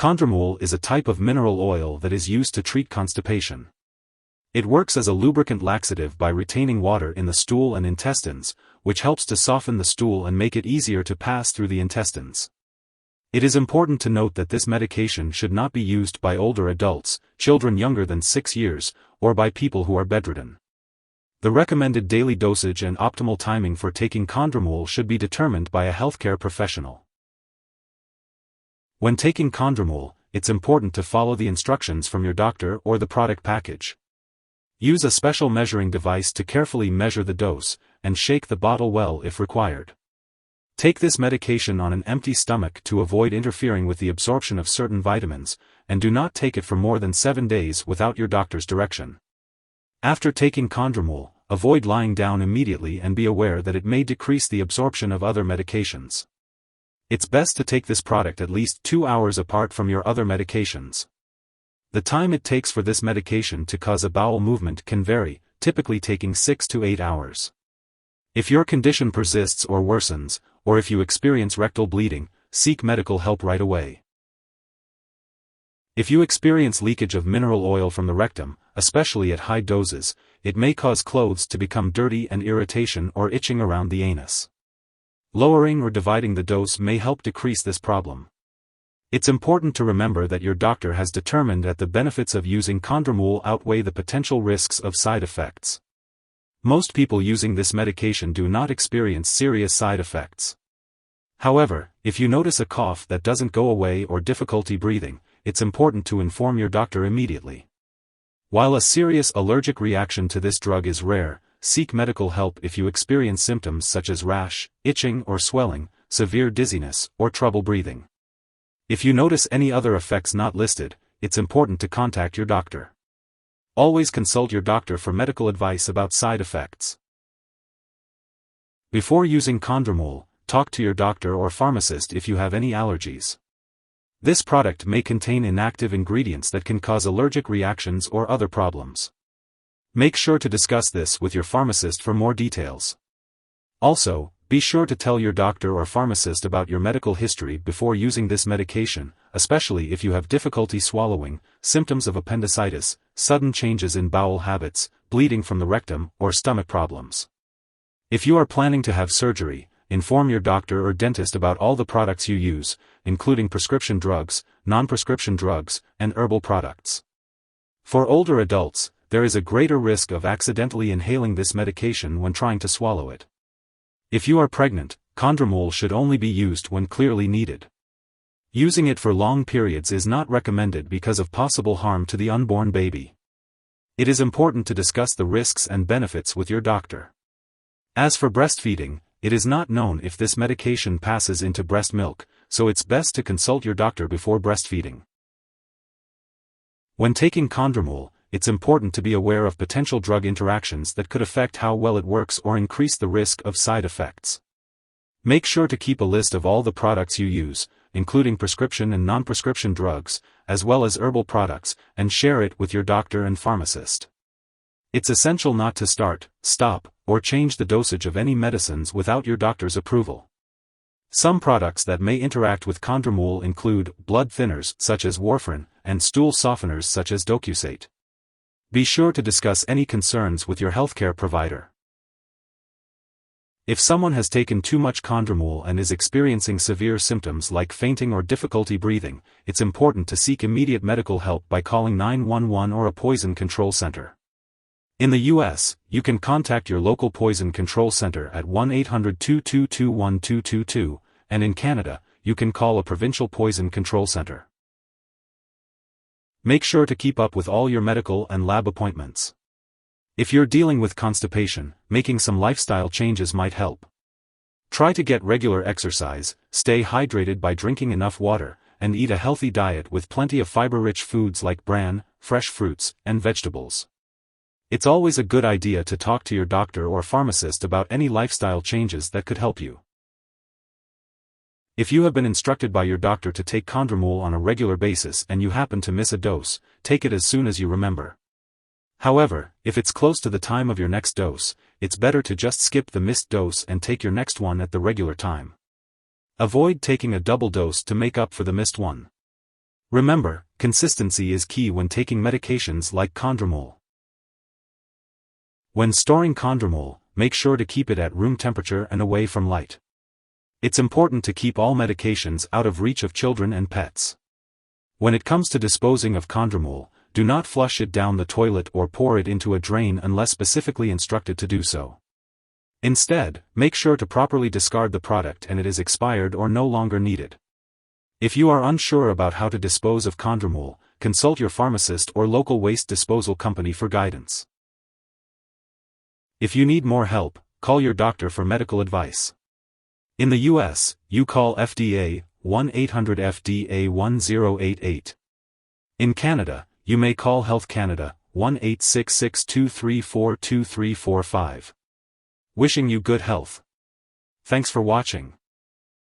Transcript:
Kondremul is a type of mineral oil that is used to treat constipation. It works as a lubricant laxative by retaining water in the stool and intestines, which helps to soften the stool and make it easier to pass through the intestines. It is important to note that this medication should not be used by older adults, children younger than 6 years, or by people who are bedridden. The recommended daily dosage and optimal timing for taking Kondremul should be determined by a healthcare professional. When taking Kondremul, it's important to follow the instructions from your doctor or the product package. Use a special measuring device to carefully measure the dose, and shake the bottle well if required. Take this medication on an empty stomach to avoid interfering with the absorption of certain vitamins, and do not take it for more than 7 days without your doctor's direction. After taking Kondremul, avoid lying down immediately and be aware that it may decrease the absorption of other medications. It's best to take this product at least 2 hours apart from your other medications. The time it takes for this medication to cause a bowel movement can vary, typically taking 6 to 8 hours. If your condition persists or worsens, or if you experience rectal bleeding, seek medical help right away. If you experience leakage of mineral oil from the rectum, especially at high doses, it may cause clothes to become dirty and irritation or itching around the anus. Lowering or dividing the dose may help decrease this problem. It's important to remember that your doctor has determined that the benefits of using Kondremul outweigh the potential risks of side effects. Most people using this medication do not experience serious side effects. However, if you notice a cough that doesn't go away or difficulty breathing, it's important to inform your doctor immediately. While a serious allergic reaction to this drug is rare, seek medical help if you experience symptoms such as rash, itching or swelling, severe dizziness, or trouble breathing. If you notice any other effects not listed, it's important to contact your doctor. Always consult your doctor for medical advice about side effects. Before using Kondremul, talk to your doctor or pharmacist if you have any allergies. This product may contain inactive ingredients that can cause allergic reactions or other problems. Make sure to discuss this with your pharmacist for more details. Also, be sure to tell your doctor or pharmacist about your medical history before using this medication, especially if you have difficulty swallowing, symptoms of appendicitis, sudden changes in bowel habits, bleeding from the rectum, or stomach problems. If you are planning to have surgery, inform your doctor or dentist about all the products you use, including prescription drugs, non-prescription drugs, and herbal products. For older adults, there is a greater risk of accidentally inhaling this medication when trying to swallow it. If you are pregnant, Kondremul should only be used when clearly needed. Using it for long periods is not recommended because of possible harm to the unborn baby. It is important to discuss the risks and benefits with your doctor. As for breastfeeding, it is not known if this medication passes into breast milk, so it's best to consult your doctor before breastfeeding. When taking Kondremul, it's important to be aware of potential drug interactions that could affect how well it works or increase the risk of side effects. Make sure to keep a list of all the products you use, including prescription and non-prescription drugs, as well as herbal products, and share it with your doctor and pharmacist. It's essential not to start, stop, or change the dosage of any medicines without your doctor's approval. Some products that may interact with Kondremul include blood thinners such as warfarin, and stool softeners such as docusate. Be sure to discuss any concerns with your healthcare provider. If someone has taken too much Kondremul and is experiencing severe symptoms like fainting or difficulty breathing, it's important to seek immediate medical help by calling 911 or a poison control center. In the U.S., you can contact your local poison control center at 1-800-222-1222, and in Canada, you can call a provincial poison control center. Make sure to keep up with all your medical and lab appointments. If you're dealing with constipation, making some lifestyle changes might help. Try to get regular exercise, stay hydrated by drinking enough water, and eat a healthy diet with plenty of fiber-rich foods like bran, fresh fruits, and vegetables. It's always a good idea to talk to your doctor or pharmacist about any lifestyle changes that could help you. If you have been instructed by your doctor to take Kondremul on a regular basis and you happen to miss a dose, take it as soon as you remember. However, if it's close to the time of your next dose, it's better to just skip the missed dose and take your next one at the regular time. Avoid taking a double dose to make up for the missed one. Remember, consistency is key when taking medications like Kondremul. When storing Kondremul, make sure to keep it at room temperature and away from light. It's important to keep all medications out of reach of children and pets. When it comes to disposing of Kondremul, do not flush it down the toilet or pour it into a drain unless specifically instructed to do so. Instead, make sure to properly discard the product and it is expired or no longer needed. If you are unsure about how to dispose of Kondremul, consult your pharmacist or local waste disposal company for guidance. If you need more help, call your doctor for medical advice. In the US, you call FDA 1-800-FDA-1088. In Canada, you may call Health Canada 1-866-234-2345. Wishing you good health. Thanks for watching.